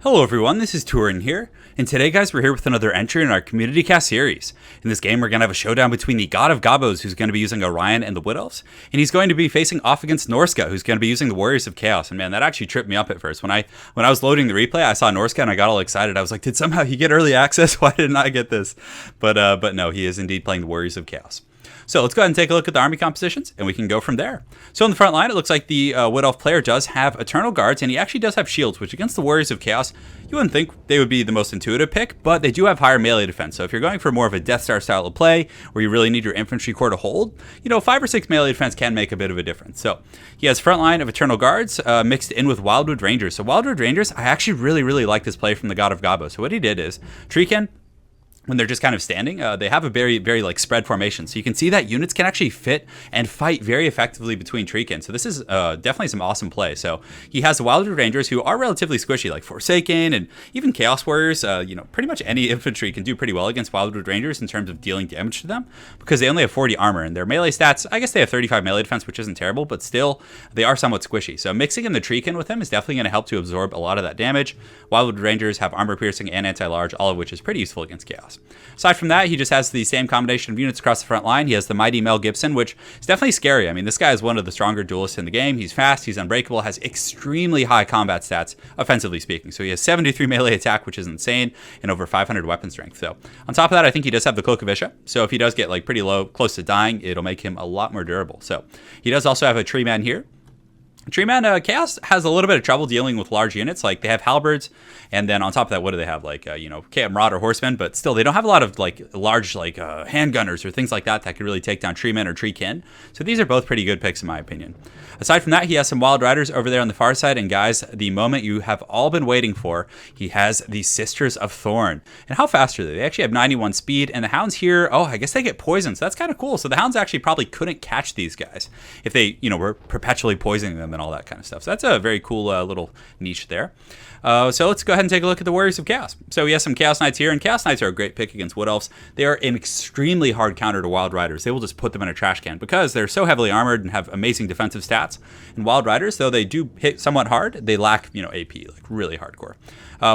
Hello everyone, this is Turin here, and today guys we're here with another entry in our Community Cast series. In this game we're going to have a showdown between the God of Gobos, who's going to be using Orion and the Wood Elves, and he's going to be facing off against Norska, who's going to be using the Warriors of Chaos. And man, that actually tripped me up at first. When I was loading the replay, I saw Norska and I got all excited. I was like, did somehow he get early access? Why didn't I get this? But no, he is indeed playing the Warriors of Chaos. So let's go ahead and take a look at the army compositions, and we can go from there. So in the front line, it looks like the Wood Elf player does have Eternal Guards, and he actually does have shields, which against the Warriors of Chaos, you wouldn't think they would be the most intuitive pick, but they do have higher melee defense. So if you're going for more of a Death Star style of play, where you really need your infantry corps to hold, 5 or 6 melee defense can make a bit of a difference. So he has front line of Eternal Guards mixed in with Wildwood Rangers. So Wildwood Rangers, I actually really like this play from the God of Gabo. So what he did is, Treekin, when they're just kind of standing, they have a very like spread formation. So you can see that units can actually fit and fight very effectively between Treekin. So this is definitely some awesome play. So he has the Wildwood Rangers, who are relatively squishy, like Forsaken and even Chaos Warriors. Pretty much any infantry can do pretty well against Wildwood Rangers in terms of dealing damage to them, because they only have 40 armor, and their melee stats, I guess they have 35 melee defense, which isn't terrible, but still they are somewhat squishy. So mixing in the Treekin with them is definitely going to help to absorb a lot of that damage. Wildwood Rangers have armor piercing and anti-large, all of which is pretty useful against Chaos. Aside from that, he just has the same combination of units across the front line. He has the mighty Mel Gibson, which is definitely scary. I mean, this guy is one of the stronger duelists in the game. He's fast, he's unbreakable, has extremely high combat stats, offensively speaking. So he has 73 melee attack, which is insane, and over 500 weapon strength. So on top of that, I think he does have the Cloak of Isha. So if he does get like pretty low, close to dying, it'll make him a lot more durable. So he does also have a Tree Man here. Treeman Chaos has a little bit of trouble dealing with large units. Like, they have halberds, and then on top of that, what do they have? Like, Marauder horsemen, but still, they don't have a lot of like large handgunners or things like that that could really take down Treemen or Treekin. So these are both pretty good picks in my opinion. Aside from that, he has some Wild Riders over there on the far side, and guys, the moment you have all been waiting for, he has the Sisters of Thorn. And how fast are they? They actually have 91 speed, and the Hounds here, I guess they get poisoned, so that's kind of cool. So the Hounds actually probably couldn't catch these guys if they, were perpetually poisoning them and all that kind of stuff. So that's a very cool little niche there. So let's go ahead and take a look at the Warriors of Chaos. So he has some Chaos Knights here, and Chaos Knights are a great pick against Wood Elves. They are an extremely hard counter to Wild Riders. They will just put them in a trash can because they're so heavily armored and have amazing defensive stats. And Wild Riders, though they do hit somewhat hard, they lack, AP, like really hardcore.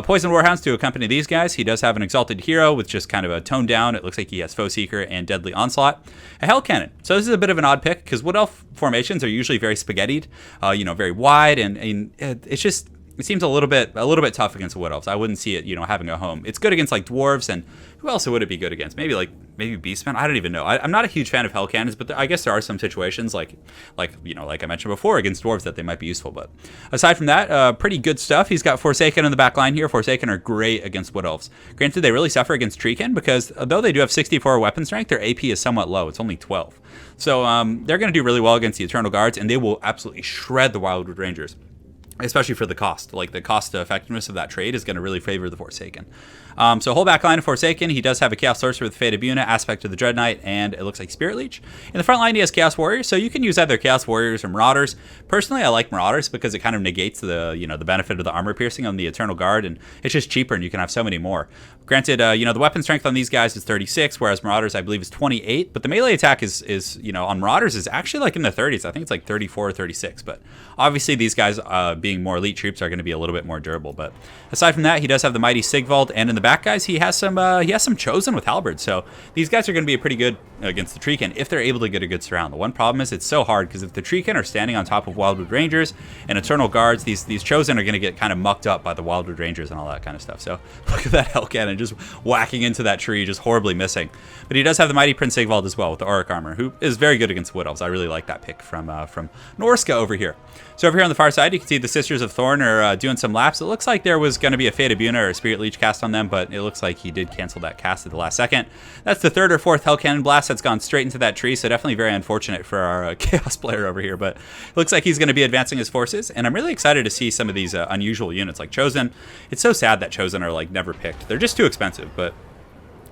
Poison Warhounds to accompany these guys. He does have an Exalted Hero with just kind of a toned down. It looks like he has Foe Seeker and Deadly Onslaught. A Hell Cannon. So this is a bit of an odd pick because Wood Elf formations are usually very spaghettied, very wide, and it's just, it seems a little bit tough against the Wood Elves. I wouldn't see it, having a home. It's good against like dwarves, and who else would it be good against? Maybe Beastmen. I don't even know. I'm not a huge fan of Hell Cannons, but I guess there are some situations like I mentioned before against dwarves that they might be useful. But aside from that, pretty good stuff. He's got Forsaken in the back line here. Forsaken are great against Wood Elves. Granted, they really suffer against Treekin because though they do have 64 weapon strength, their AP is somewhat low. It's only 12. So they're going to do really well against the Eternal Guards, and they will absolutely shred the Wildwood Rangers, especially for the cost. Like, the cost effectiveness of that trade is going to really favor the Forsaken. So whole back line of Forsaken, he does have a Chaos Sorcerer with Fate of Buna, Aspect of the Dread Knight, and it looks like Spirit Leech. In the front line, he has Chaos Warriors, so you can use either Chaos Warriors or Marauders. Personally, I like Marauders because it kind of negates the the benefit of the armor piercing on the Eternal Guard, and it's just cheaper, and you can have so many more. Granted, the weapon strength on these guys is 36, whereas Marauders, I believe, is 28, but the melee attack is on Marauders is actually like in the 30s. I think it's like 34 or 36, but obviously these guys, being more elite troops, are going to be a little bit more durable. But aside from that, he does have the mighty Sigvald, and in the back, guys, he has some Chosen with Halberd. So these guys are going to be pretty good against the Treekin if they're able to get a good surround. The one problem is it's so hard because if the Treekin are standing on top of Wildwood Rangers and Eternal Guards, these Chosen are going to get kind of mucked up by the Wildwood Rangers and all that kind of stuff. So look at that Hell Cannon just whacking into that tree, just horribly missing. But he does have the mighty Prince Sigvald as well with the Auric Armor, who is very good against Wood Elves. I really like that pick from Norska over here. So over here on the far side, you can see the Sisters of Thorn are doing some laps. It looks like there was going to be a Fate of Buna or a Spirit Leech cast on them, but it looks like he did cancel that cast at the last second. That's the third or fourth Hell Cannon blast that's gone straight into that tree, so definitely very unfortunate for our Chaos player over here, but it looks like he's going to be advancing his forces, and I'm really excited to see some of these unusual units like Chosen. It's so sad that Chosen are like never picked. They're just too expensive, but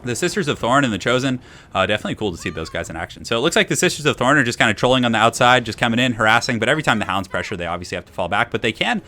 The Sisters of Thorn and the Chosen, definitely cool to see those guys in action. So it looks like the Sisters of Thorn are just kind of trolling on the outside, just coming in, harassing. But every time the Hounds pressure, they obviously have to fall back. But they can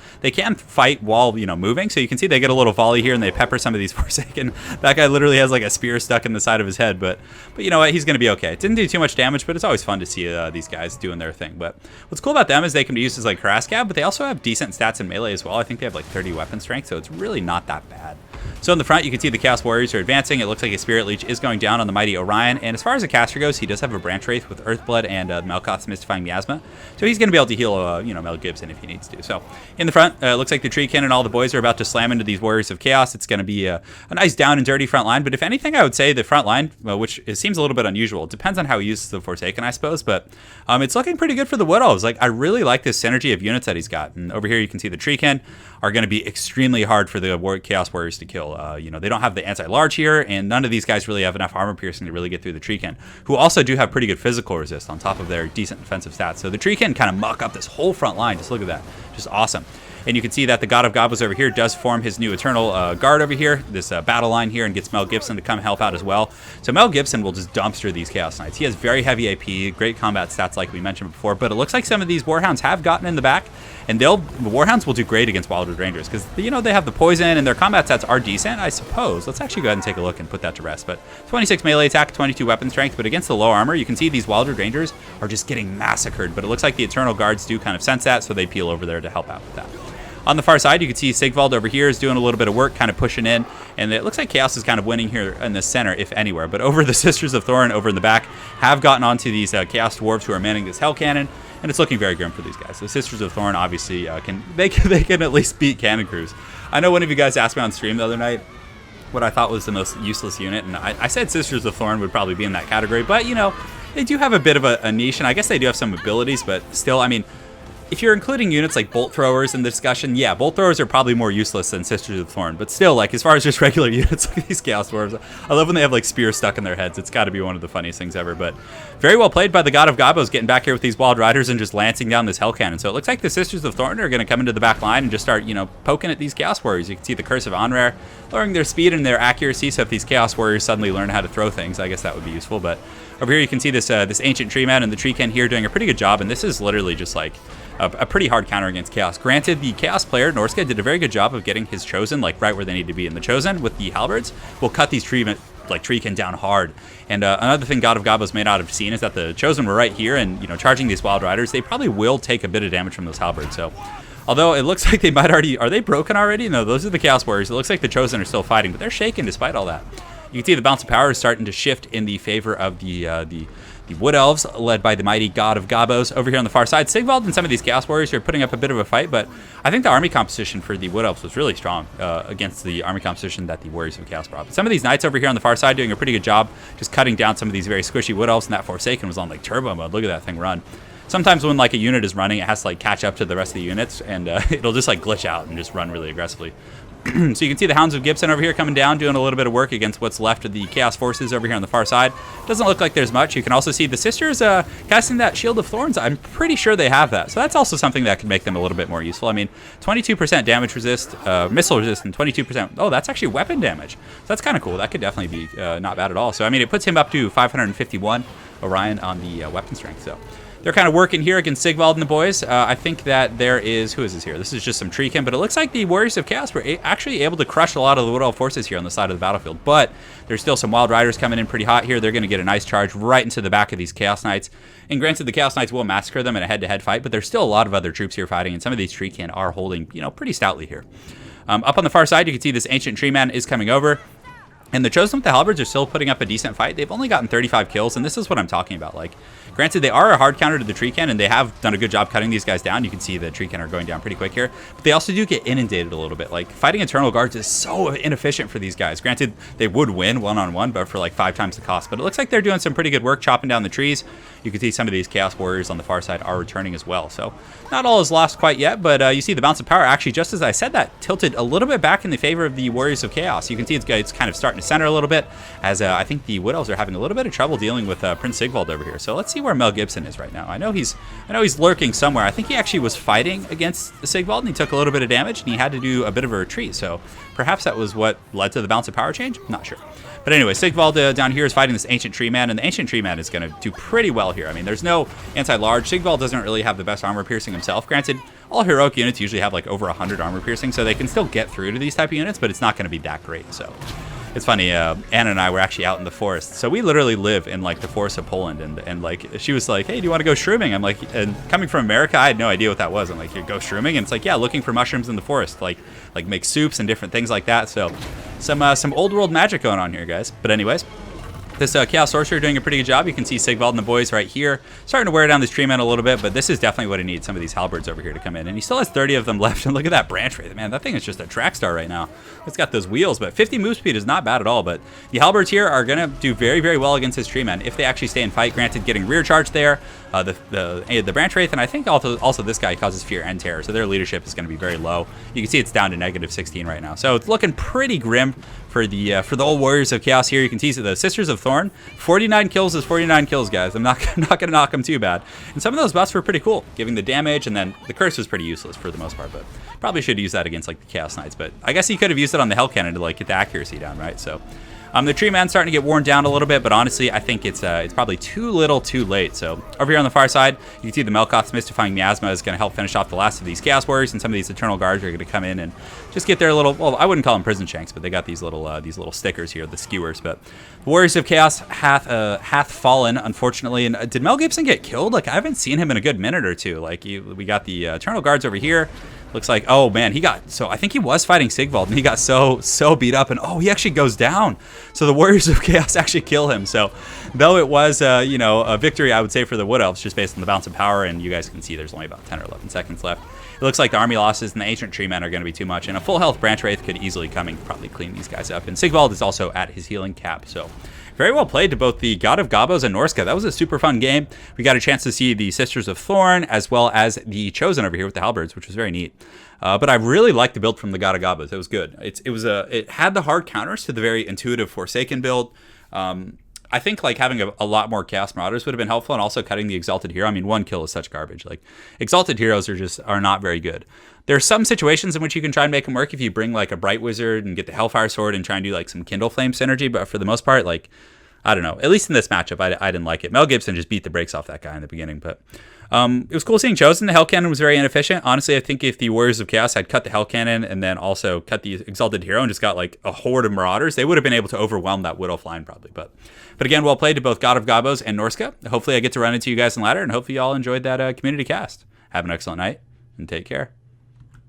fight while moving. So you can see they get a little volley here and they pepper some of these Forsaken. That guy literally has like a spear stuck in the side of his head. But you know what? He's going to be okay. It didn't do too much damage, but it's always fun to see these guys doing their thing. But what's cool about them is they can be used as like harass cab, but they also have decent stats in melee as well. I think they have like 30 weapon strength, so it's really not that bad. So in the front, you can see the Chaos Warriors are advancing. It looks like a Spirit Leech is going down on the mighty Orion. And as far as a caster goes, he does have a Branch Wraith with Earthblood and Melkoth's Mystifying Miasma. So he's going to be able to heal, Mel Gibson if he needs to. So in the front, it looks like the Treekin and all the boys are about to slam into these Warriors of Chaos. It's going to be a nice down and dirty front line. But if anything, I would say the front line, which it seems a little bit unusual. It depends on how he uses the Forsaken, I suppose. But it's looking pretty good for the Wood Elves. Like, I really like this synergy of units that he's got. And over here, you can see the Treekin are going to be extremely hard for the Chaos Warriors to kill. They don't have the anti-large here, and none of these guys really have enough armor piercing to really get through the Treekin, who also do have pretty good physical resist on top of their decent defensive stats. So the Treekin kind of muck up this whole front line. Just look at that. Just awesome. And you can see that the God of Gobos over here does form his new Eternal Guard over here, this battle line here, and gets Mel Gibson to come help out as well. So Mel Gibson will just dumpster these Chaos Knights. He has very heavy AP, great combat stats like we mentioned before, but it looks like some of these Warhounds have gotten in the back, and the Warhounds will do great against Wildwood Rangers, because, they have the poison, and their combat stats are decent, I suppose. Let's actually go ahead and take a look and put that to rest. But 26 melee attack, 22 weapon strength, but against the low armor, you can see these Wildwood Rangers are just getting massacred, but it looks like the Eternal Guards do kind of sense that, so they peel over there to help out with that. On the far side, you can see Sigvald over here is doing a little bit of work, kind of pushing in, and it looks like Chaos is kind of winning here in the center, if anywhere. But over the Sisters of Thorn, over in the back, have gotten onto these Chaos Dwarves who are manning this Hell Cannon, and it's looking very grim for these guys. The Sisters of Thorn obviously can at least beat Cannon Crews. I know one of you guys asked me on stream the other night what I thought was the most useless unit, and I said Sisters of Thorn would probably be in that category, but they do have a bit of a niche, and I guess they do have some abilities, but still, I mean, if you're including units like Bolt Throwers in the discussion, yeah, Bolt Throwers are probably more useless than Sisters of Thorn. But still, like, as far as just regular units like these Chaos Dwarves, I love when they have, like, spears stuck in their heads. It's got to be one of the funniest things ever. But very well played by the God of Gobos, getting back here with these Wild Riders and just lancing down this Hell Cannon. So it looks like the Sisters of Thorn are going to come into the back line and just start, poking at these Chaos Warriors. You can see the Curse of Onrare lowering their speed and their accuracy. So if these Chaos Warriors suddenly learn how to throw things, I guess that would be useful. But over here you can see this Ancient Tree Man and the Treekin here doing a pretty good job. And this is literally just like a pretty hard counter against Chaos. Granted, the Chaos player, Norska, did a very good job of getting his Chosen like right where they need to be. And the Chosen with the Halberds will cut these Treekin down hard. And another thing God of Gobos may not have seen is that the Chosen were right here and, charging these Wild Riders. They probably will take a bit of damage from those Halberds. So, although it looks like they might already... Are they broken already? No, those are the Chaos Warriors. It looks like the Chosen are still fighting, but they're shaken despite all that. You can see the balance of power is starting to shift in the favor of the Wood Elves, led by the mighty God of Gobos. Over here on the far side, Sigvald and some of these Chaos Warriors are putting up a bit of a fight, but I think the army composition for the Wood Elves was really strong against the army composition that the Warriors of Chaos brought. But some of these Knights over here on the far side doing a pretty good job just cutting down some of these very squishy Wood Elves, and that Forsaken was on like turbo mode. Look at that thing run. Sometimes when like a unit is running, it has to like catch up to the rest of the units, and it'll just like glitch out and just run really aggressively. So you can see the Hounds of Gibson over here coming down, doing a little bit of work against what's left of the Chaos Forces over here on the far side. Doesn't look like there's much. You can also see the Sisters casting that Shield of Thorns. I'm pretty sure they have that. So that's also something that could make them a little bit more useful. I mean, 22% damage resist, missile resist, and 22%. Oh, that's actually weapon damage. So that's kind of cool. That could definitely be not bad at all. So, I mean, it puts him up to 551 Orion on the weapon strength. So they're kind of working here against Sigvald and the boys. I think that there is... Who is this here? This is just some Treekin, but it looks like the Warriors of Chaos were actually able to crush a lot of the Wood Elf forces here on the side of the battlefield. But there's still some Wild Riders coming in pretty hot here. They're going to get a nice charge right into the back of these Chaos Knights. And granted, the Chaos Knights will massacre them in a head-to-head fight, but there's still a lot of other troops here fighting, and some of these Treekin are holding, pretty stoutly here. Up on the far side, you can see this Ancient Tree Man is coming over. And the Chosen with the Halberds are still putting up a decent fight. They've only gotten 35 kills, and this is what I'm talking about. Like, granted, they are a hard counter to the Treekin, and they have done a good job cutting these guys down. You can see the Treekin are going down pretty quick here. But they also do get inundated a little bit. Like, fighting Eternal Guards is so inefficient for these guys. Granted, they would win one-on-one, but for like 5 times the cost. But it looks like they're doing some pretty good work chopping down the trees. You can see some of these Chaos Warriors on the far side are returning as well. So, not all is lost quite yet, but you see the Bounce of Power actually, just as I said that, tilted a little bit back in the favor of the Warriors of Chaos. You can see it's kind of starting to center a little bit, as I think the Wood Elves are having a little bit of trouble dealing with Prince Sigvald over here. So let's see where Mel Gibson is right now. I know he's lurking somewhere. I think he actually was fighting against Sigvald, and he took a little bit of damage, and he had to do a bit of a retreat. So perhaps that was what led to the balance of power change. Not sure. But anyway, Sigvald down here is fighting this Ancient Tree Man, and the Ancient Tree Man is going to do pretty well here. I mean, there's no anti-large. Sigvald doesn't really have the best armor piercing himself. Granted, all heroic units usually have like over 100 armor piercing, so they can still get through to these type of units, but it's not going to be that great. So it's funny, Anna and I were actually out in the forest. So we literally live in like the forest of Poland, and like she was like, hey, do you want to go shrooming? I'm like, and coming from America, I had no idea what that was. I'm like, you go shrooming? And it's like, yeah, looking for mushrooms in the forest, like make soups and different things like that. So some old world magic going on here, guys. But anyways, this Chaos Sorcerer doing a pretty good job. You can see Sigvald and the boys right here starting to wear down this tree man a little bit, but this is definitely what he needs, some of these halberds over here to come in. And he still has 30 of them left, and look at that branch wraith. Man, that thing is just a track star right now. It's got those wheels, but 50 move speed is not bad at all. But the halberds here are going to do very, very well against his tree man if they actually stay in fight. Granted, getting rear charge there, the branch wraith, and I think also this guy causes fear and terror, so their leadership is going to be very low. You can see it's down to -16 right now, so it's looking pretty grim for the old warriors of chaos here. You can see the Sisters of Thorn, 49 kills is 49 kills, guys. I'm not gonna knock them too bad. And some of those buffs were pretty cool, giving the damage, and then the curse was pretty useless for the most part, but probably should use that against like the Chaos Knights. But I guess he could have used it on the Hell Cannon to like get the accuracy down, right? So the tree man's starting to get worn down a little bit, but honestly, I think it's probably too little too late. So over here on the far side, you can see the Melkoth's Mystifying Miasma is going to help finish off the last of these Chaos Warriors, and some of these Eternal Guards are going to come in and just get their little, well, I wouldn't call them prison shanks, but they got these little stickers here, the skewers. But the Warriors of Chaos hath fallen, unfortunately. And did Mel Gibson get killed? Like, I haven't seen him in a good minute or two. Like, we got the Eternal Guards over here. Looks like, oh man, I think he was fighting Sigvald, and he got so beat up, and oh, he actually goes down. So the Warriors of Chaos actually kill him. So though it was, a victory, I would say, for the Wood Elves, just based on the balance of power, and you guys can see there's only about 10 or 11 seconds left. It looks like the army losses and the Ancient Tree Men are going to be too much, and a full health Branch Wraith could easily come and probably clean these guys up. And Sigvald is also at his healing cap, so very well played to both the God of Gobos and Norska. That was a super fun game. We got a chance to see the Sisters of Thorn as well as the Chosen over here with the Halberds, which was very neat. But I really liked the build from the God of Gobos. It was good. It had the hard counters to the very intuitive Forsaken build. I think like having a lot more Chaos Marauders would have been helpful, and also cutting the Exalted Hero. I mean, one kill is such garbage. Like, Exalted Heroes are not very good. There are some situations in which you can try and make them work if you bring like a Bright Wizard and get the Hellfire Sword and try and do like some Kindle Flame synergy, but for the most part, like, I don't know. At least in this matchup, I didn't like it. Mel Gibson just beat the brakes off that guy in the beginning, but it was cool seeing Chosen. The Hell Cannon was very inefficient. Honestly, I think if the Warriors of Chaos had cut the Hell Cannon and then also cut the Exalted Hero and just got like a horde of Marauders, they would have been able to overwhelm that Widow line probably. But again, well played to both God of Gobos and Norska. Hopefully I get to run into you guys in ladder, and hopefully you all enjoyed that community cast. Have an excellent night, and take care.